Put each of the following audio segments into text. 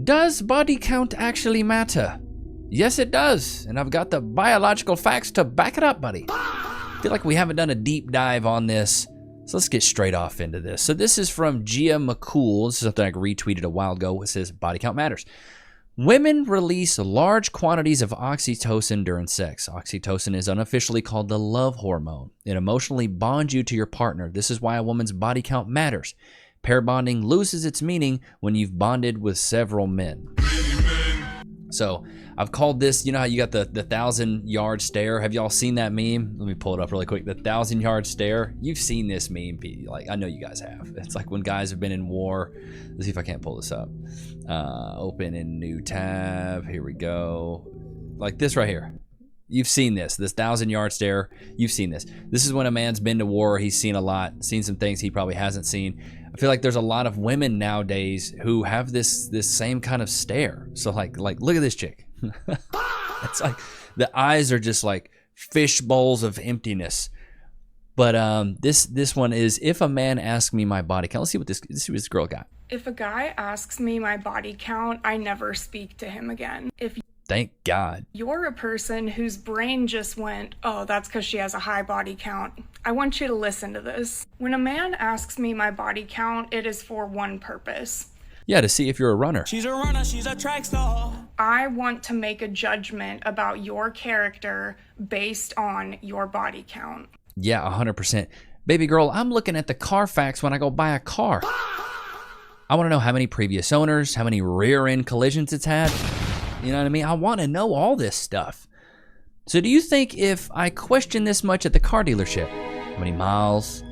Does body count actually matter? Yes, it does. And I've got the biological facts to back it up, buddy. I feel like we haven't done a deep dive on this. So let's get straight off into this. So this is from Gia McCool. This is something I retweeted a while ago. It says, body count matters. Women release large quantities of oxytocin during sex. Oxytocin is unofficially called the love hormone. It emotionally bonds you to your partner. This is why a woman's body count matters. Pair bonding loses its meaning when you've bonded with several men. So I've called this, you know how you got the 1,000-yard stare? Have y'all seen that meme? Let me pull it up really quick. The 1,000-yard stare. You've seen this meme. Like, I know you guys have. It's like when guys have been in war. Let's see if I can't pull this up. Open in new tab. Here we go. Like this right here. You've seen this 1,000-yard stare. You've seen this. This is when a man's been to war. He's seen a lot, seen some things he probably hasn't seen. I feel like there's a lot of women nowadays who have this same kind of stare. So like look at this chick. It's like the eyes are just like fish bowls of emptiness. But this one is, if a man asks me my body count. Let's see what this girl got. If a guy asks me my body count, I never speak to him again. Thank God. You're a person whose brain just went, oh, that's because she has a high body count. I want you to listen to this. When a man asks me my body count, it is for one purpose. Yeah, to see if you're a runner. She's a runner, she's a track star. I want to make a judgment about your character based on your body count. Yeah, 100%. Baby girl, I'm looking at the Carfax when I go buy a car. I want to know how many previous owners, how many rear-end collisions it's had. You know what I mean? I want to know all this stuff. So do you think if I question this much at the car dealership, how many miles?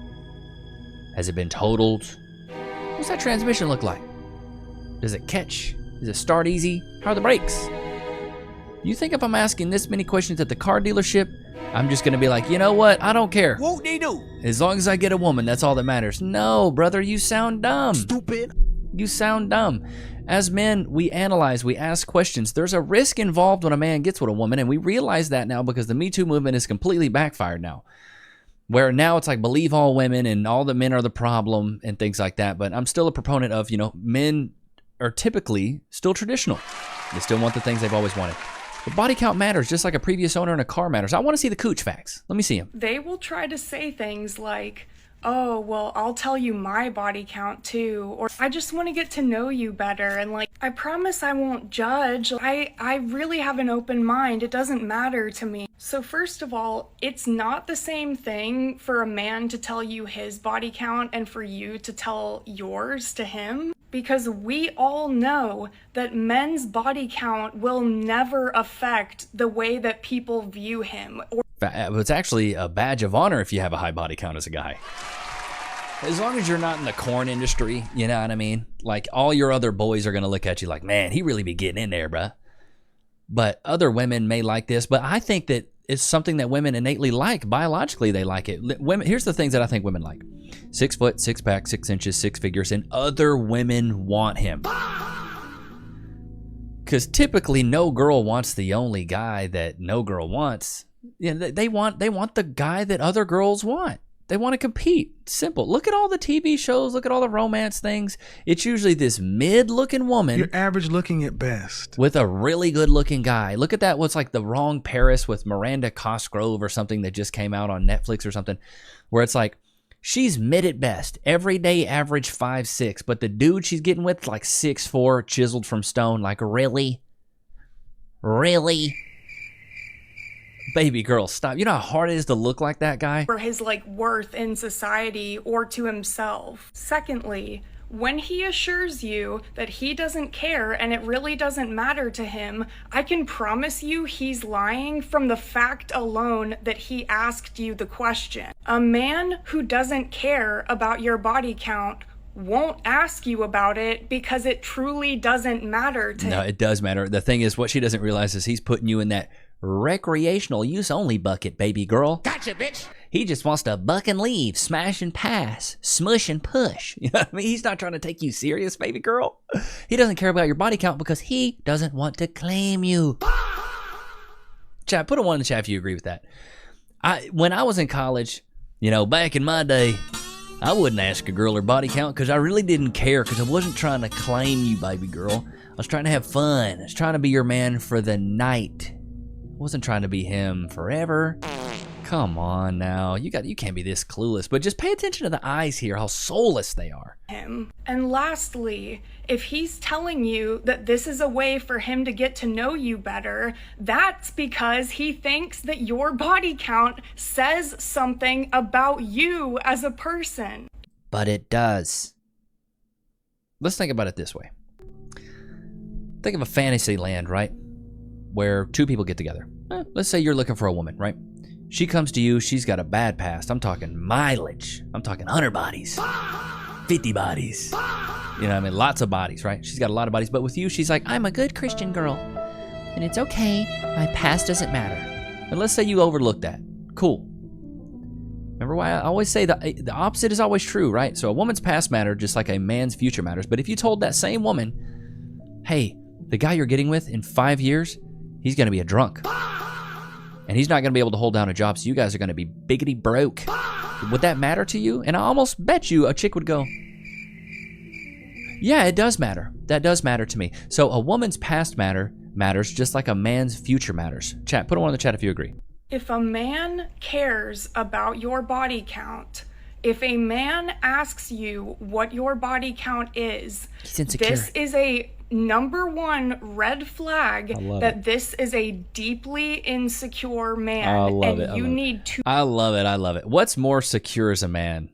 Has it been totaled? What's that transmission look like? Does it catch? Does it start easy? How are the brakes? You think if I'm asking this many questions at the car dealership, I'm just going to be like, you know what? I don't care. Won't they do? As long as I get a woman, that's all that matters. No, brother, you sound dumb. Stupid. You sound dumb. As men, we analyze, we ask questions. There's a risk involved when a man gets with a woman, and we realize that now because the Me Too movement is completely backfired now. Where now it's like believe all women and all the men are the problem and things like that. But I'm still a proponent of, men are typically still traditional. They still want the things they've always wanted. But body count matters just like a previous owner in a car matters. I want to see the cooch facts. Let me see them. They will try to say things like, oh, well, I'll tell you my body count too, or I just want to get to know you better, and like, I promise I won't judge. I really have an open mind. It doesn't matter to me. So first of all, it's not the same thing for a man to tell you his body count and for you to tell yours to him, because we all know that men's body count will never affect the way that people view him. It's actually a badge of honor if you have a high body count as a guy. As long as you're not in the corn industry, you know what I mean? Like, all your other boys are going to look at you like, man, he really be getting in there, bruh. But other women may like this, but I think that it's something that women innately like. Biologically, they like it. Women, here's the things that I think women like. 6 foot, 6 pack, 6 inches, 6 figures, and other women want him. Because typically, no girl wants the only guy that no girl wants. Yeah, they want the guy that other girls want. They want to compete. Simple. Look at all the TV shows. Look at all the romance things. It's usually this mid-looking woman. You're average looking at best. With a really good-looking guy. Look at that. What's like The Wrong Paris with Miranda Cosgrove or something that just came out on Netflix or something. Where it's like, she's mid at best. Everyday average 5'6". But the dude she's getting with like 6'4", chiseled from stone. Like, really? Really? Baby girl, stop. You know how hard it is to look like that guy? For his worth in society or to himself. Secondly, when he assures you that he doesn't care and it really doesn't matter to him, I can promise you he's lying from the fact alone that he asked you the question. A man who doesn't care about your body count won't ask you about it because it truly doesn't matter to him. No, it does matter. The thing is, what she doesn't realize is he's putting you in that recreational use only bucket, baby girl. Gotcha, bitch. He just wants to buck and leave, smash and pass, smush and push. You know what I mean? He's not trying to take you serious, baby girl. He doesn't care about your body count because he doesn't want to claim you. Chat, put a 1 in the chat if you agree with that. When I was in college, back in my day, I wouldn't ask a girl her body count because I really didn't care, because I wasn't trying to claim you, baby girl. was trying to have fun. I was trying to be your man for the night. I wasn't trying to be him forever. Come on now. You can't be this clueless, but just pay attention to the eyes here, how soulless they are. Him. And lastly, if he's telling you that this is a way for him to get to know you better, that's because he thinks that your body count says something about you as a person. But it does. Let's think about it this way. Think of a fantasy land, right? Where two people get together. Let's say you're looking for a woman, right? She comes to you, she's got a bad past. I'm talking mileage. I'm talking 100 bodies, 50 bodies. You know what I mean? Lots of bodies, right? She's got a lot of bodies. But with you, she's like, I'm a good Christian girl. And it's okay. My past doesn't matter. And let's say you overlook that. Cool. Remember why I always say the opposite is always true, right? So a woman's past matters just like a man's future matters. But if you told that same woman, hey, the guy you're getting with in 5 years, he's going to be a drunk. And he's not going to be able to hold down a job, so you guys are going to be biggity broke. Would that matter to you? And I almost bet you a chick would go, yeah, it does matter. That does matter to me. So a woman's past matters just like a man's future matters. Chat, put a one in the chat if you agree. If a man cares about your body count, if a man asks you what your body count is, this is a number one red flag that this is a deeply insecure man. I love and it. you need to. I love it. I love it. What's more secure as a man?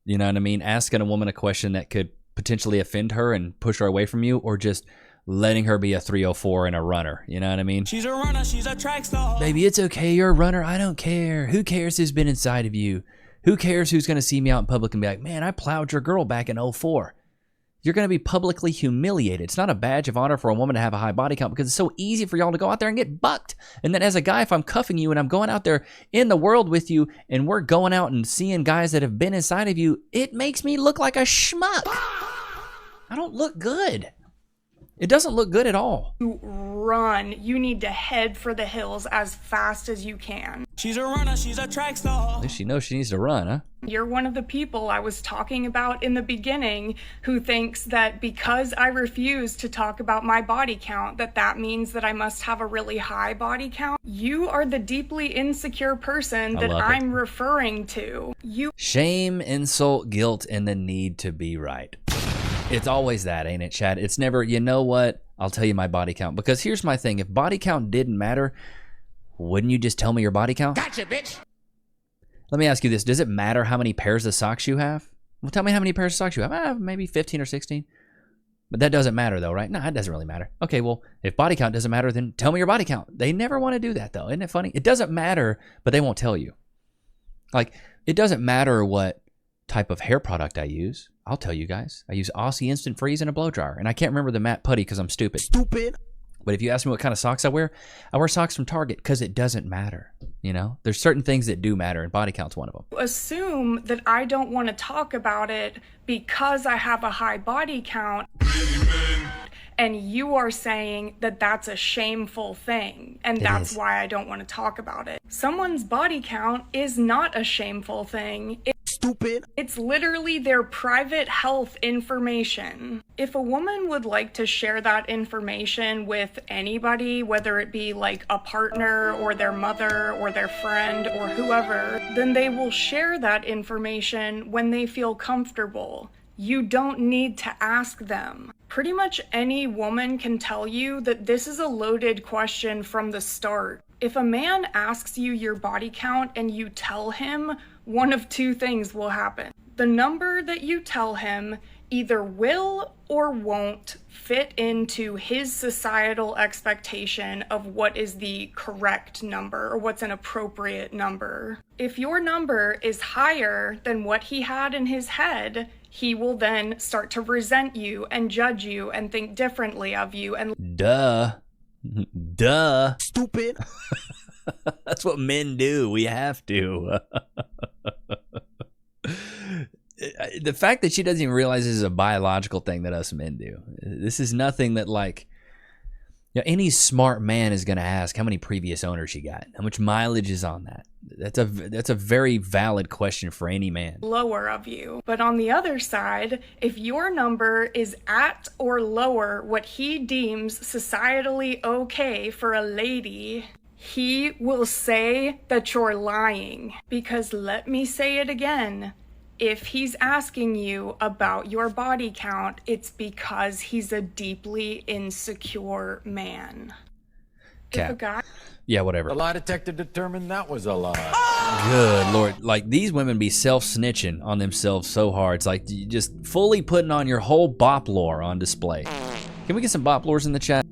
You know what I mean? Asking a woman a question that could potentially offend her and push her away from you, or just letting her be a 304 and a runner. You know what I mean? She's a runner, she's a track star. Baby, it's okay. You're a runner. I don't care. Who cares who's been inside of you? Who cares who's going to see me out in public and be like, man, I plowed your girl back in 04. You're going to be publicly humiliated. It's not a badge of honor for a woman to have a high body count because it's so easy for y'all to go out there and get bucked. And then as a guy, if I'm cuffing you and I'm going out there in the world with you and we're going out and seeing guys that have been inside of you, it makes me look like a schmuck. I don't look good. It doesn't look good at all. Run. You need to head for the hills as fast as you can. She's a runner, she's a track star. At least she knows she needs to run, huh? You're one of the people I was talking about in the beginning who thinks that because I refuse to talk about my body count, that means that I must have a really high body count. You are the deeply insecure person that I'm referring to. Shame, insult, guilt, and the need to be right. It's always that, ain't it, Chad? It's never, you know what? I'll tell you my body count. Because here's my thing. If body count didn't matter, wouldn't you just tell me your body count? Gotcha, bitch. Let me ask you this. Does it matter how many pairs of socks you have? Well, tell me how many pairs of socks you have. Maybe 15 or 16. But that doesn't matter, though, right? No, it doesn't really matter. Okay, well, if body count doesn't matter, then tell me your body count. They never want to do that, though. Isn't it funny? It doesn't matter, but they won't tell you. Like, it doesn't matter what type of hair product I use. I'll tell you guys. I use Aussie Instant Freeze and a blow dryer. And I can't remember the matte putty because I'm stupid. But if you ask me what kind of socks I wear socks from Target because it doesn't matter. You know, there's certain things that do matter, and body count's one of them. Assume that I don't want to talk about it because I have a high body count. And you are saying that that's a shameful thing, and that's why I don't want to talk about it. Someone's body count is not a shameful thing. Stupid. It's literally their private health information. If a woman would like to share that information with anybody, whether it be like a partner or their mother or their friend or whoever, then they will share that information when they feel comfortable. You don't need to ask them. Pretty much any woman can tell you that this is a loaded question from the start. If a man asks you your body count and you tell him, one of two things will happen. The number that you tell him either will or won't fit into his societal expectation of what is the correct number or what's an appropriate number. If your number is higher than what he had in his head, he will then start to resent you and judge you and think differently of you and Duh. Stupid. That's what men do. We have to. The fact that she doesn't even realize this is a biological thing that us men do. This is nothing that, like, Yeah, any smart man is going to ask how many previous owners you got, how much mileage is on that. That's a very valid question for any man. Lower of you. But on the other side, if your number is at or lower what he deems societally okay for a lady, he will say that you're lying. Because let me say it again. If he's asking you about your body count, it's because he's a deeply insecure man. Cap. If a guy... Yeah, whatever. The lie detector determined that was a lie. Good Lord. Like, these women be self-snitching on themselves so hard. It's like you just fully putting on your whole bop lore on display. Can we get some bop lores in the chat?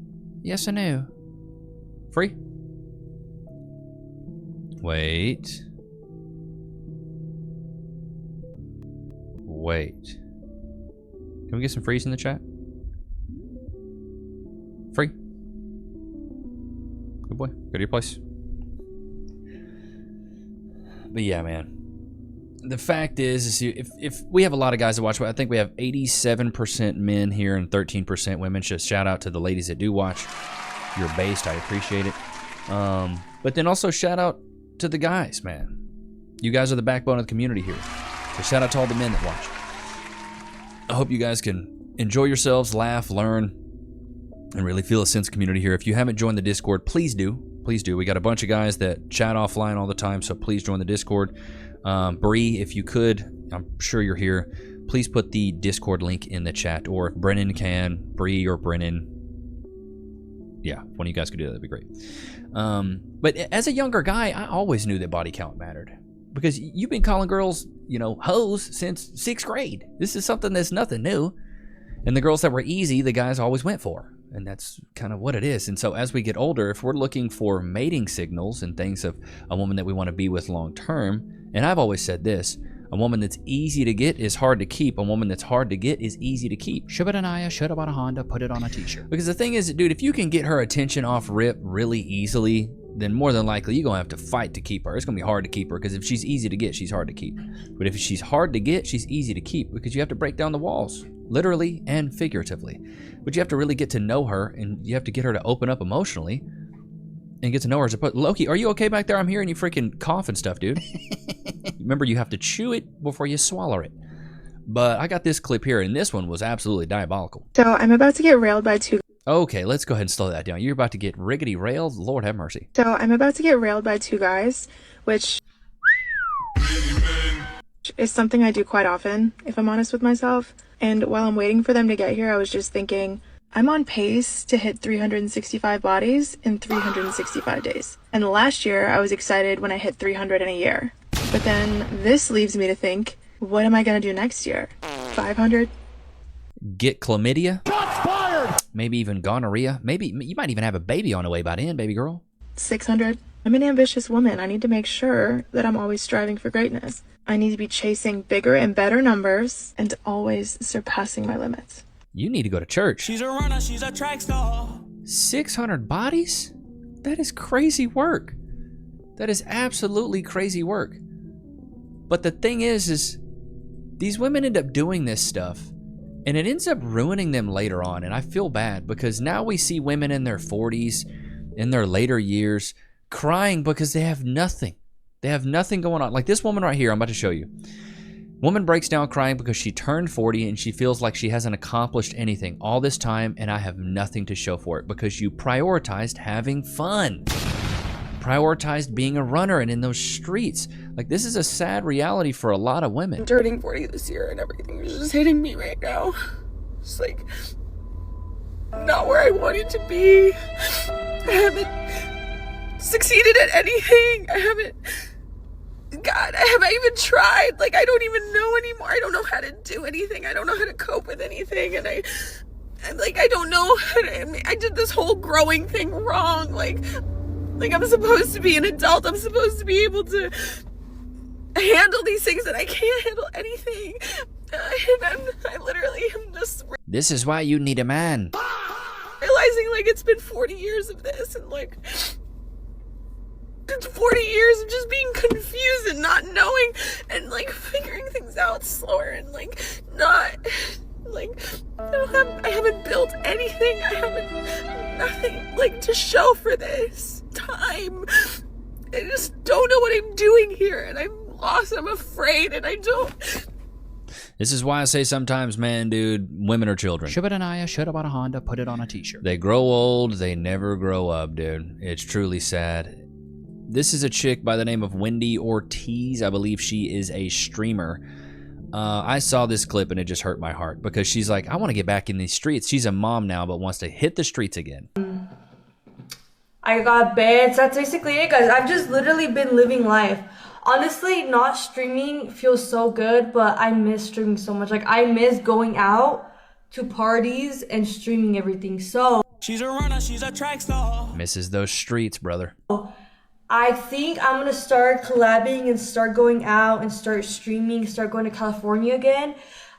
Yes or no? Free? Wait. Can we get some frees in the chat? Free? Good boy. Go to your place. But yeah, man. The fact is if we have a lot of guys that watch, I think we have 87% men here and 13% women. Just shout out to the ladies that do watch. You're based. I appreciate it. But then also shout out to the guys, man. You guys are the backbone of the community here. So shout out to all the men that watch. I hope you guys can enjoy yourselves, laugh, learn, and really feel a sense of community here. If you haven't joined the Discord, please do. Please do. We got a bunch of guys that chat offline all the time, so please join the Discord. Bree, if you could, I'm sure you're here, please put the Discord link in the chat. Or if Brennan can, Bree or Brennan, yeah, one of you guys could do that, that'd be great. But as a younger guy, I always knew that body count mattered. Because you've been calling girls, hoes since 6th grade. This is something that's nothing new. And the girls that were easy, the guys always went for. And that's kind of what it is. And so as we get older, if we're looking for mating signals and things of a woman that we want to be with long term, and I've always said this, a woman that's easy to get is hard to keep. A woman that's hard to get is easy to keep. Shubba-danaya, should have bought a Honda, put it on a t-shirt. Because the thing is, dude, if you can get her attention off rip really easily, then more than likely you're going to have to fight to keep her. It's going to be hard to keep her because if she's easy to get, she's hard to keep. But if she's hard to get, she's easy to keep because you have to break down the walls, literally and figuratively. But you have to really get to know her, and you have to get her to open up emotionally and get to know her as a... Loki, are you okay back there? I'm hearing you freaking cough and stuff, dude. Remember, you have to chew it before you swallow it. But I got this clip here, and this one was absolutely diabolical. So I'm about to get railed by two... Okay, let's go ahead and slow that down. You're about to get riggedy railed? Lord have mercy. So I'm about to get railed by two guys, which is something I do quite often, if I'm honest with myself. And while I'm waiting for them to get here, I was just thinking, I'm on pace to hit 365 bodies in 365 days. And last year, I was excited when I hit 300 in a year. But then this leaves me to think, what am I going to do next year? 500? Get chlamydia? Shots fired! Maybe even gonorrhea? Maybe you might even have a baby on the way by then, baby girl. 600? I'm an ambitious woman. I need to make sure that I'm always striving for greatness. I need to be chasing bigger and better numbers and always surpassing my limits. You need to go to church. She's a runner, she's a track star. 600 bodies? That is crazy work. That is absolutely crazy work. But the thing is these women end up doing this stuff, and it ends up ruining them later on. And I feel bad because now we see women in their 40s, in their later years, crying because they have nothing. They have nothing going on. Like this woman right here, I'm about to show you. Woman breaks down crying because she turned 40 and she feels like she hasn't accomplished anything all this time, and I have nothing to show for it because you prioritized having fun. Prioritized being a runner and in those streets. Like, this is a sad reality for a lot of women. I'm turning 40 this year and everything is just hitting me right now. It's like, not where I wanted to be. I haven't succeeded at anything. God, have I even tried? Like, I don't even know anymore. I don't know how to do anything. I don't know how to cope with anything. And I don't know how to, I did this whole growing thing wrong. Like I'm supposed to be an adult. I'm supposed to be able to handle these things, and I can't handle anything. And I literally am just... This is why you need a man. Realizing, like, it's been 40 years of this, and, like... It's 40 years of just being confused and not knowing and, like, figuring things out slower and, like, not, like, I haven't built anything. I haven't, anything like to show for this time. I just don't know what I'm doing here, and I'm lost, I'm afraid, and I don't. This is why I say sometimes, man, dude, women are children. Shibadanaya should have bought a Honda, put it on a t-shirt. They grow old, they never grow up, dude. It's truly sad. This is a chick by the name of Wendy Ortiz. I believe she is a streamer. I saw this clip and it just hurt my heart because she's like, I want to get back in these streets. She's a mom now, but wants to hit the streets again. I got beds. That's basically it, guys. I've just literally been living life. Honestly, not streaming feels so good, but I miss streaming so much. Like, I miss going out to parties and streaming everything. So She's a runner, she's a track star. Misses those streets, brother. I think I'm gonna start collabing and start going out and start streaming, start going to California again.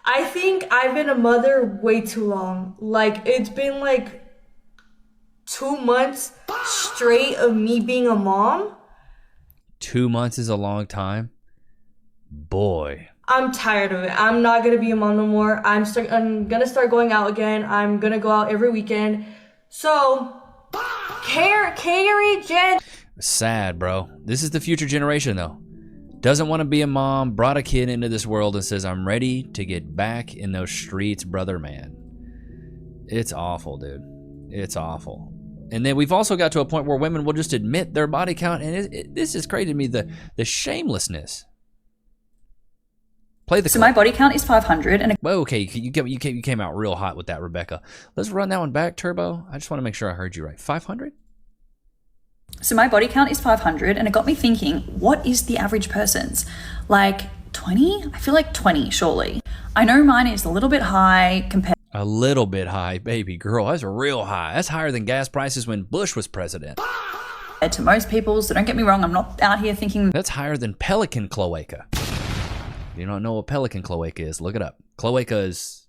I think I've been a mother way too long. Like, it's been like 2 months straight of me being a mom. 2 months is a long time. Boy. I'm tired of it. I'm not gonna be a mom no more. I'm gonna start going out again. I'm gonna go out every weekend. So, Carrie Jen. Sad, bro. This is the future generation, though. Doesn't want to be a mom, brought a kid into this world and says, I'm ready to get back in those streets, brother, man. It's awful, dude. It's awful. And then we've also got to a point where women will just admit their body count, and this is crazy to me, the shamelessness. Play the clip. So my body count is 500 and Well, okay, you came out real hot with that, Rebecca. Let's run that one back, Turbo. I just want to make sure I heard you right. 500? So my body count is 500 and it got me thinking, what is the average person's? Like 20? I feel like 20, surely. I know mine is a little bit high compared A little bit high, baby girl. That's real high. That's higher than gas prices when Bush was president. to most people, so don't get me wrong, I'm not out here thinking That's higher than pelican cloaca. You don't know what pelican cloaca is, look it up. Cloaca is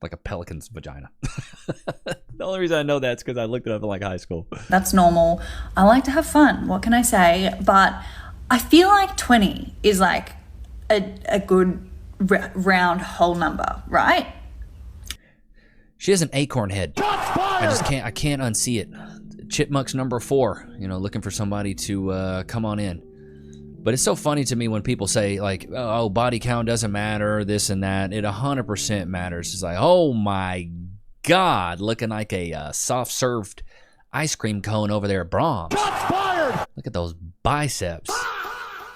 like a pelican's vagina. The only reason I know that is because I looked it up in like high school. that's normal. I like to have fun, what can I say? But I feel like 20 is like a good round whole number, right? She has an acorn head. I can't unsee it. Chipmunk's number 4, you know, looking for somebody to come on in. But it's so funny to me when people say like, oh, body count doesn't matter, this and that. It 100% matters. It's like, oh my God, looking like a soft-served ice cream cone over there at Brahms. Look at those biceps.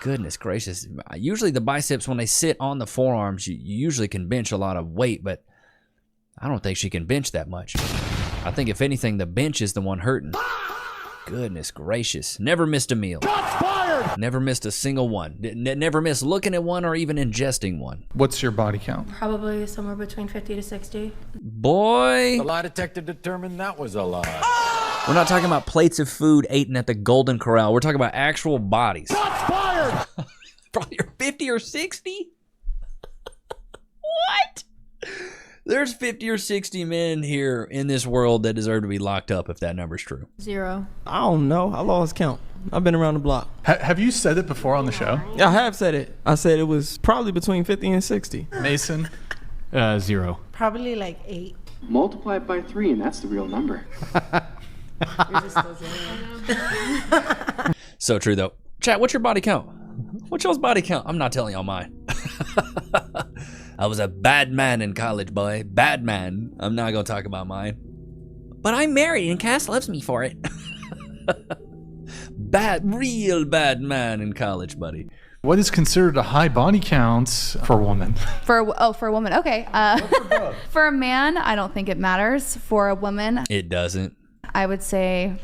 Goodness gracious. Usually the biceps, when they sit on the forearms, you usually can bench a lot of weight, but I don't think she can bench that much. I think if anything, the bench is the one hurting. Goodness gracious. Never missed a meal. Never missed a single one. Never missed looking at one or even ingesting one. What's your body count? Probably somewhere between 50 to 60. Boy. The lie detector determined that was a lie. We're not talking about plates of food eaten at the Golden Corral. We're talking about actual bodies. Probably 50 or 60? What? There's 50 or 60 men here in this world that deserve to be locked up if that number's true. 0. I don't know. I lost count. I've been around the block. Have you said it before on the show? I have said it. I said it was probably between 50 and 60. Mason? 0. Probably like 8. Multiply it by 3 and that's the real number. So true though. Chat, what's your body count? What's y'all's body count? I'm not telling y'all mine. I was a bad man in college, boy. Bad man. I'm not gonna talk about mine. But I'm married and Cass loves me for it. Real bad man in college, buddy. What is considered a high body count for a woman? For a woman, okay. For a man, I don't think it matters. For a woman, it doesn't. I would say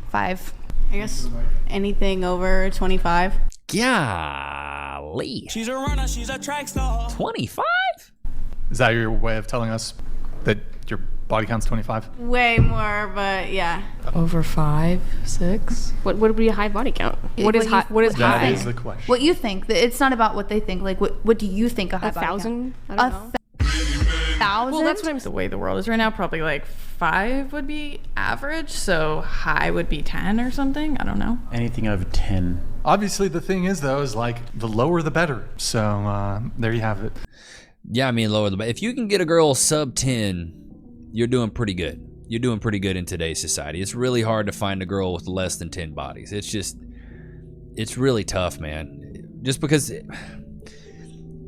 5. I guess anything over 25. Golly. She's a runner, she's a track star. 25? Is that your way of telling us that your body count's 25? Way more, but yeah. Over 5, 6. What would be a high body count? What is high? What is high? That is the question. What you think? It's not about what they think. Like, what do you think a high body count? 1,000? I don't know. 1,000? Well, that's what I'm. The way the world is right now, probably like 5 would be average. So high would be 10 or something. I don't know. Anything over 10. Obviously, the thing is, though, is like the lower the better. So there you have it. Yeah, I mean, lower the better. If you can get a girl sub 10, you're doing pretty good. you're doing pretty good in today's society. It's really hard to find a girl with less than 10 bodies. It's really tough, man. Just because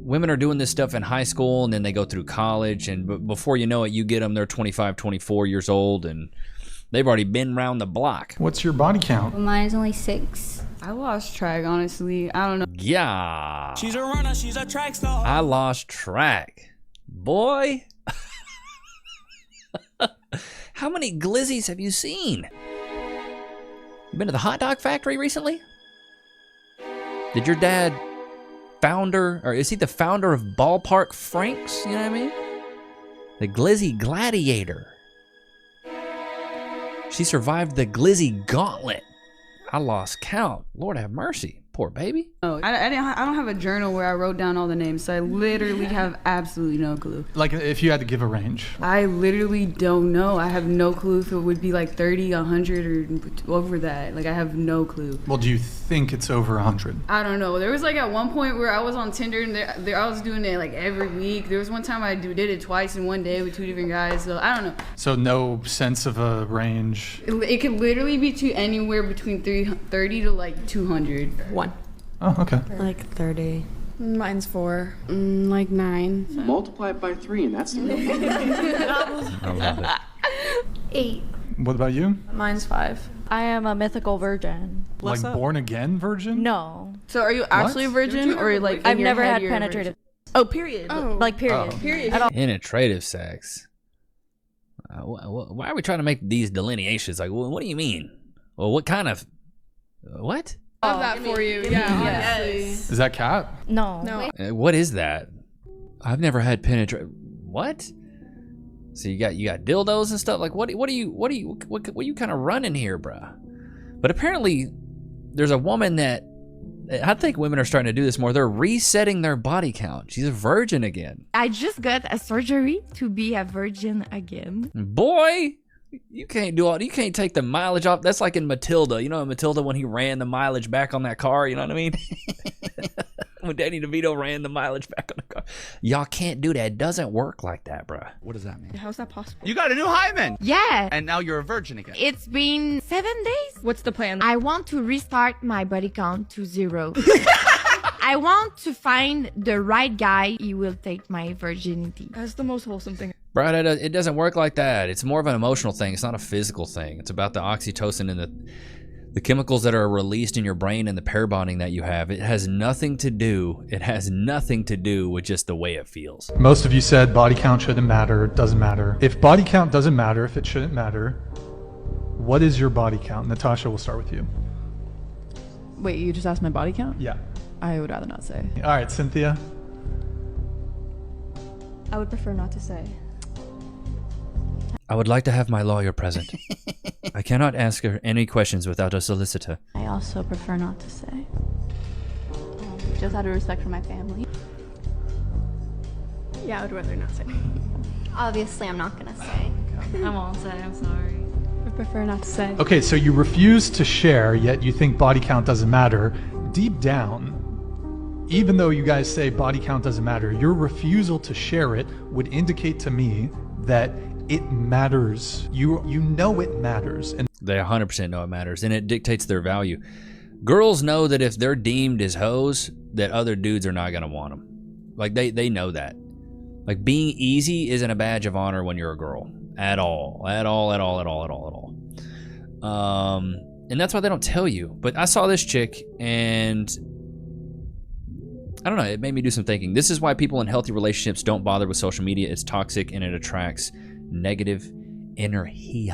women are doing this stuff in high school and then they go through college, and before you know it, you get them, they're 25, 24 years old, and they've already been around the block. What's your body count? Mine is only 6. I lost track, honestly. I don't know. Yeah. She's a runner, she's a track star. I lost track. Boy. How many glizzies have you seen? You been to the hot dog factory recently? Did your dad is he the founder of Ballpark Franks? You know what I mean? The Glizzy Gladiator. She survived the Glizzy Gauntlet. I lost count. Lord have mercy. Poor baby. Oh, I don't have a journal where I wrote down all the names, so I literally have absolutely no clue. Like, if you had to give a range. I literally don't know. I have no clue if it would be like 30, 100, or over that. Like, I have no clue. Well, do you think it's over 100? I don't know. There was like at one point where I was on Tinder and I was doing it like every week. There was one time I did it twice in one day with 2 different guys. So I don't know. So no sense of a range? It could literally be anywhere between 30 to like 200. 1. Oh, okay. Like 30. Mine's 4. Like 9. So. Multiply it by 3 and that's the real number. I love it. 8. What about you? Mine's 5. I am a mythical virgin. Like born again virgin? No. So are you actually a virgin or like I've never had penetrative. Oh, period. Oh. Like period. Oh. Period. At all. Penetrative sex. Why are we trying to make these delineations? Like, what do you mean? Well, what kind of... What? I have that for you. Yeah. Is that cat? No. What is that? I've never had penetrate. What? So you got dildos and stuff. Like what are you kind of running here, bruh? But apparently, there's a woman that I think women are starting to do this more. They're resetting their body count. She's a virgin again. I just got a surgery to be a virgin again. Boy. You can't take the mileage off. That's like in Matilda. You know in Matilda when he ran the mileage back on that car, you know what I mean? When Danny DeVito ran the mileage back on the car. Y'all can't do that. It doesn't work like that, bruh. What does that mean? How's that possible? You got a new hymen! Yeah. And now you're a virgin again. It's been 7 days. What's the plan? I want to restart my body count to 0. I want to find the right guy. He will take my virginity. That's the most wholesome thing. Bro, it doesn't work like that. It's more of an emotional thing. It's not a physical thing. It's about the oxytocin and the chemicals that are released in your brain and the pair bonding that you have. It has nothing to do with just the way it feels. Most of you said body count shouldn't matter. It doesn't matter. If body count doesn't matter, if it shouldn't matter, what is your body count? Natasha, we'll start with you. Wait, you just asked my body count? Yeah. I would rather not say. All right, Cynthia. I would prefer not to say. I would like to have my lawyer present. I cannot ask her any questions without a solicitor. I also prefer not to say. Just out of respect for my family. Yeah, I would rather not say. Obviously, I'm not gonna say. I won't say, I'm sorry. I prefer not to say. Okay, so you refuse to share, yet you think body count doesn't matter. Deep down, even though you guys say body count doesn't matter, your refusal to share it would indicate to me that it matters. You know it matters. And they 100% know it matters, and it dictates their value. Girls know that if they're deemed as hoes, that other dudes are not going to want them. Like, they know that. Like, being easy isn't a badge of honor when you're a girl. At all. And that's why they don't tell you. But I saw this chick, and I don't know, it made me do some thinking. This is why people in healthy relationships don't bother with social media. It's toxic, and it attracts negative energy.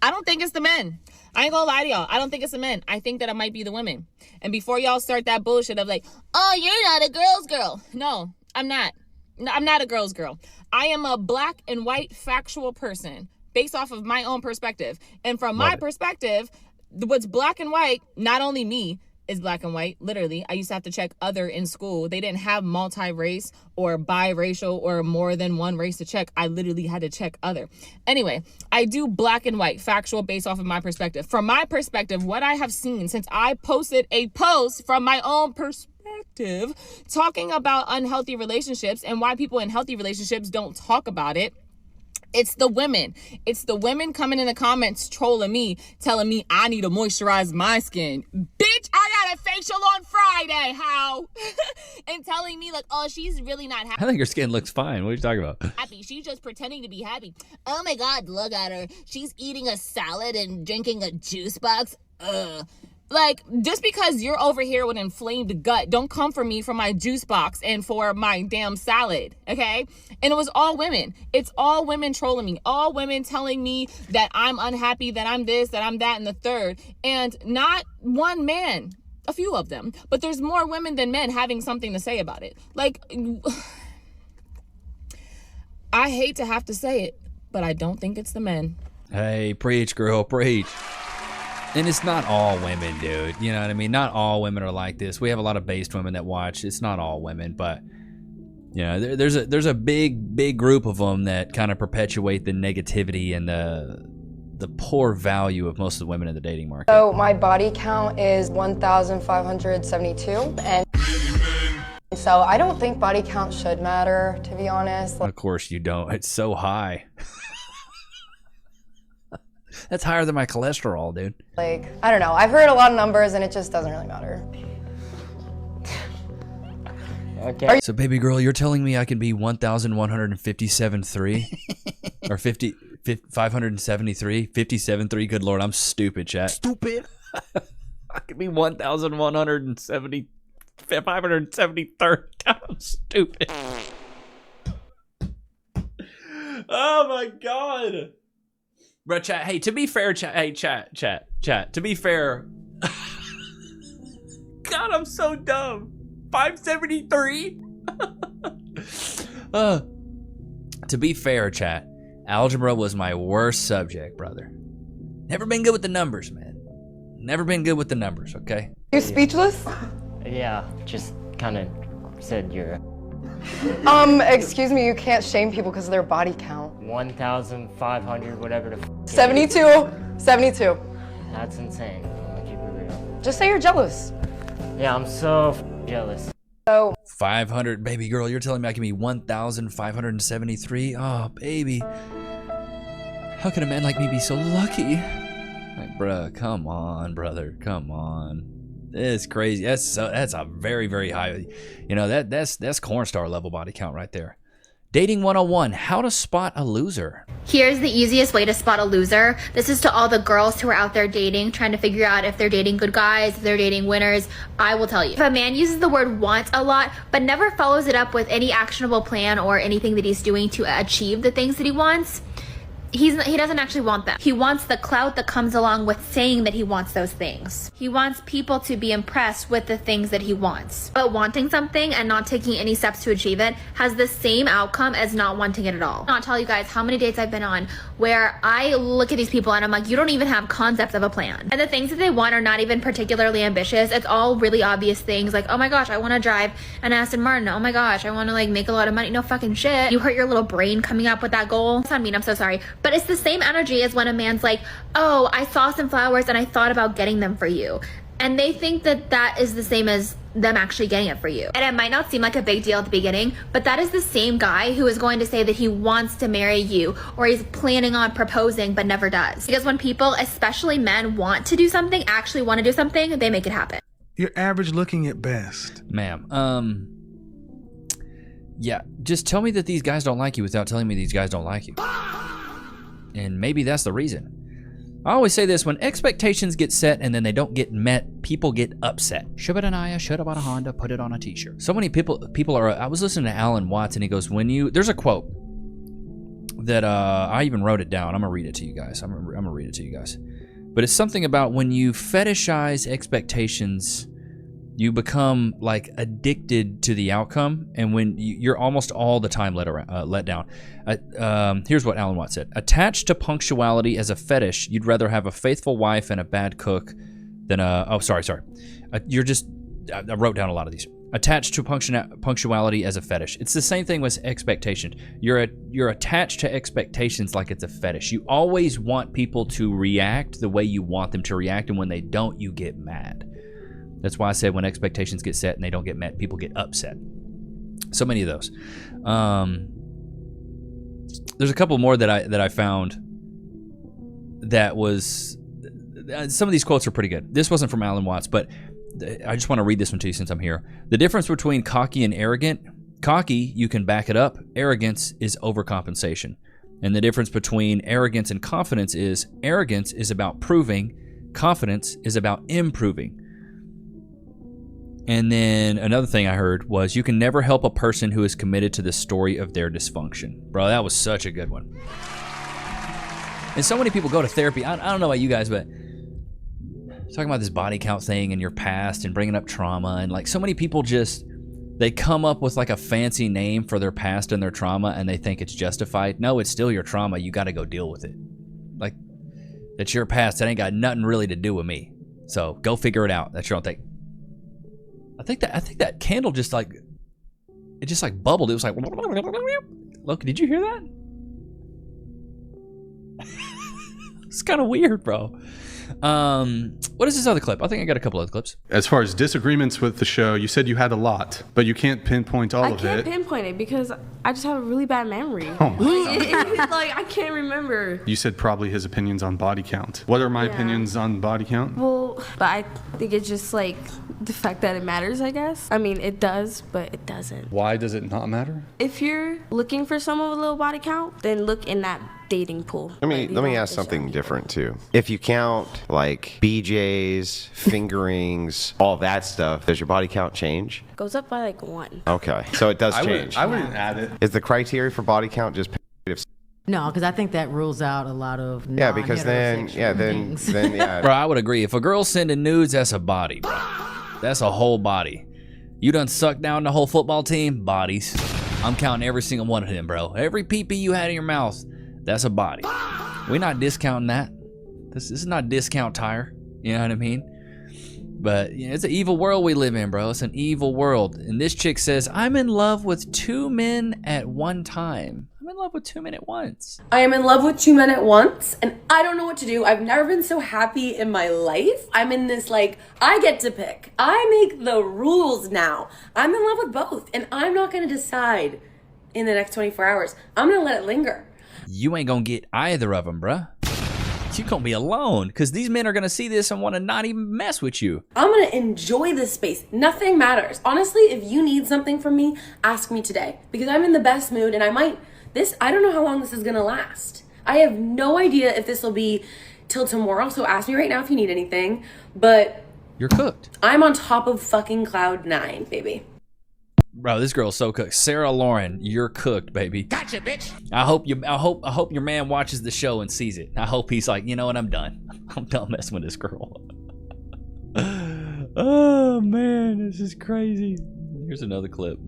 I don't think it's the men. I ain't gonna lie to y'all. I don't think it's the men. I think that it might be the women. And before y'all start that bullshit of like, oh, you're not a girl's girl. No, I'm not. No, I'm not a girl's girl. I am a black and white factual person based off of my own perspective. And from my perspective, what's black and white, not only me, is black and white. Literally, I used to have to check other in school. They didn't have multi-race or biracial or more than one race to check. I literally had to check other. Anyway, I do black and white, factual, based off of my perspective. From my perspective, what I have seen since I posted a post from my own perspective talking about unhealthy relationships and why people in healthy relationships don't talk about it, It's the women. It's the women coming in the comments trolling me, telling me I need to moisturize my skin. Bitch, I got a facial on Friday. How? And telling me like, oh, she's really not happy. I think her skin looks fine. What are you talking about? Happy. She's just pretending to be happy. Oh my God, look at her. She's eating a salad and drinking a juice box. Ugh. Like, just because you're over here with inflamed gut, don't come for me for my juice box and for my damn salad, okay? And it was all women. It's all women trolling me. All women telling me that I'm unhappy, that I'm this, that I'm that, and the third. And not one man. A few of them. But there's more women than men having something to say about it. Like, I hate to have to say it, but I don't think it's the men. Hey, preach, girl, preach. And it's not all women, dude. You know what I mean? Not all women are like this. We have a lot of based women that watch. It's not all women, but you know, there's a big group of them that kind of perpetuate the negativity and the poor value of most of the women in the dating market. So my body count is 1,572, and so I don't think body count should matter, to be honest. Of course you don't. It's so high. That's higher than my cholesterol, dude. Like, I don't know. I've heard a lot of numbers and it just doesn't really matter. Okay. So baby girl, you're telling me I can be 1,157.3 or 573, 57.3. Good Lord, I'm stupid, chat. Stupid. I could be 573rd. I'm stupid. Oh my God. Bro, chat, hey, to be fair, chat, hey, chat, to be fair. God, I'm so dumb. 573? To be fair, chat, algebra was my worst subject, brother. Never been good with the numbers, man. Never been good with the numbers, okay? You're speechless? Yeah, just kind of said you're... Excuse me, you can't shame people because of their body count. 1,500, whatever the f***. 72. 72. That's insane. I'm gonna keep it real. Just say you're jealous. Yeah, I'm so jealous. So 500, baby girl, you're telling me I can be 1,573? Oh, baby. How can a man like me be so lucky? Like, bruh, come on, brother, come on. It's crazy. That's a very, very high. You know, that's corn star level body count right there. Dating 101, how to spot a loser. Here's the easiest way to spot a loser. This is to all the girls who are out there dating, trying to figure out if they're dating good guys, if they're dating winners. I will tell you. If a man uses the word want a lot, but never follows it up with any actionable plan or anything that he's doing to achieve the things that he wants, he doesn't actually want them. He wants the clout that comes along with saying that he wants those things. He wants people to be impressed with the things that he wants. But wanting something and not taking any steps to achieve it has the same outcome as not wanting it at all. I'll tell you guys how many dates I've been on where I look at these people and I'm like, you don't even have concepts of a plan. And the things that they want are not even particularly ambitious. It's all really obvious things like, oh my gosh, I want to drive an Aston Martin. Oh my gosh, I want to like make a lot of money. No fucking shit. You hurt your little brain coming up with that goal. That's not mean, I'm so sorry. But it's the same energy as when a man's like, oh, I saw some flowers and I thought about getting them for you. And they think that that is the same as them actually getting it for you. And it might not seem like a big deal at the beginning, but that is the same guy who is going to say that he wants to marry you or he's planning on proposing but never does. Because when people, especially men, want to do something, actually want to do something, they make it happen. You're average looking at best. Ma'am, yeah, just tell me that these guys don't like you without telling me these guys don't like you. And maybe that's the reason. I always say this, when expectations get set and then they don't get met, people get upset. Shibadanaya should have bought a Honda, put it on a t-shirt. So many people are, I was listening to Alan Watts and he goes, there's a quote that I even wrote it down. I'm gonna read it to you guys. I'm gonna read it to you guys. But it's something about when you fetishize expectations, you become like addicted to the outcome, and when you're almost all the time let down. Here's what Alan Watts said: attached to punctuality as a fetish, you'd rather have a faithful wife and a bad cook than a. Oh, sorry. You're just. I wrote down a lot of these. Attached to punctuality as a fetish. It's the same thing with expectations. You're attached to expectations like it's a fetish. You always want people to react the way you want them to react, and when they don't, you get mad. That's why I said when expectations get set and they don't get met, people get upset. So many of those. There's a couple more that I found that was... Some of these quotes are pretty good. This wasn't from Alan Watts, but I just want to read this one to you since I'm here. The difference between cocky and arrogant: cocky, you can back it up. Arrogance is overcompensation. And the difference between arrogance and confidence is arrogance is about proving, confidence is about improving. And then another thing I heard was you can never help a person who is committed to the story of their dysfunction. Bro, that was such a good one. And so many people go to therapy. I don't know about you guys, but talking about this body count thing and your past and bringing up trauma, and like so many people just, they come up with like a fancy name for their past and their trauma and they think it's justified. No, it's still your trauma. You got to go deal with it. Like, that's your past. That ain't got nothing really to do with me. So go figure it out. That's your own thing. I think that candle just like, it just like bubbled. It was like, look, did you hear that? It's kind of weird, bro. What is this other clip? I think I got a couple other clips. As far as disagreements with the show, you said you had a lot, but you can't pinpoint all of it. I can't pinpoint it because I just have a really bad memory. Oh my It's like I can't remember. You said probably his opinions on body count. What are my opinions on body count? Well, but I think it's just like the fact that it matters, I guess. I mean, it does, but it doesn't. Why does it not matter? If you're looking for someone with a little body count, then look in that dating pool. Let me ask something different too. If you count like BJs, fingerings, all that stuff, does your body count change? Goes up by like 1. Okay, so it does change. I wouldn't add it. Is the criteria for body count just No, because I think that rules out a lot of because then Bro, I would agree. If a girl's sending nudes, that's a body, bro. That's a whole body. You done sucked down the whole football team? Bodies. I'm counting every single one of them, bro. Every pee-pee you had in your mouth, that's a body. We're not discounting that. This is not discount tire. You know what I mean? But you know, it's an evil world we live in, bro. It's an evil world. And this chick says, I'm in love with 2 men at one time. I'm in love with 2 men at once. I am in love with 2 men at once, and I don't know what to do. I've never been so happy in my life. I'm in this, like, I get to pick. I make the rules now. I'm in love with both, and I'm not going to decide in the next 24 hours. I'm going to let it linger. You ain't going to get either of them, bruh. You gonna be alone because these men are gonna see this and want to not even mess with you. I'm gonna enjoy this space. Nothing matters. Honestly, if you need something from me, ask me today because I'm in the best mood and I don't know how long this is gonna last. I have no idea if this will be till tomorrow, so ask me right now if you need anything, but you're cooked. I'm on top of fucking cloud 9, baby. Bro, this girl's so cooked. Sarah Lauren, you're cooked, baby. Gotcha, bitch. I hope your man watches the show and sees it. I hope he's like, you know what, I'm done. I'm done messing with this girl. Oh man, this is crazy. Here's another clip.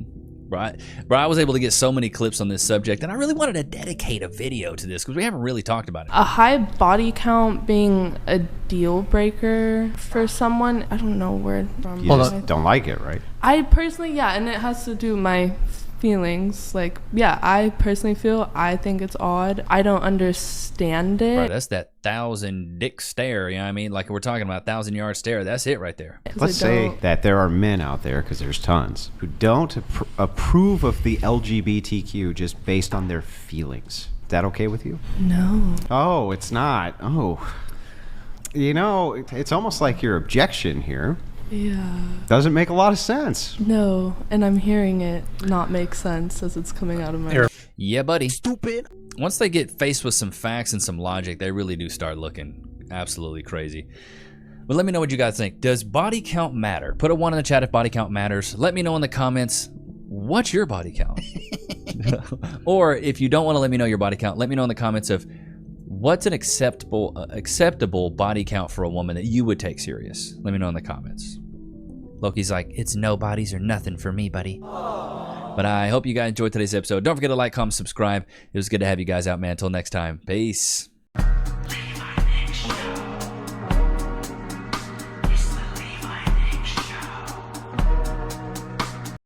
Bro, I was able to get so many clips on this subject, and I really wanted to dedicate a video to this because we haven't really talked about it. A high body count being a deal breaker for someone, I don't know where from. You just don't like it, right? I personally, yeah, and it has to do with my feelings. Like, yeah, I personally I think it's odd. I don't understand it. Bro, that's that 1,000 dick stare, you know what I mean? Like we're talking about 1,000-yard stare. That's it right there. Let's say that there are men out there, because there's tons, who don't approve of the LGBTQ just based on their feelings. Is that okay with you? No. Oh, it's not. Oh. You know, it's almost like your objection here. Yeah. Doesn't make a lot of sense. No, and I'm hearing it not make sense as it's coming out of my mouth. Yeah, buddy. Stupid. Once they get faced with some facts and some logic, they really do start looking absolutely crazy. But let me know what you guys think. Does body count matter? Put a 1 in the chat if body count matters. Let me know in the comments, what's your body count? Or if you don't want to let me know your body count, let me know in the comments of what's an acceptable body count for a woman that you would take serious. Let me know in the comments. Loki's like, it's no bodies or nothing for me, buddy. But I hope you guys enjoyed today's episode. Don't forget to like, comment, subscribe. It was good to have you guys out, man. Until next time. Peace.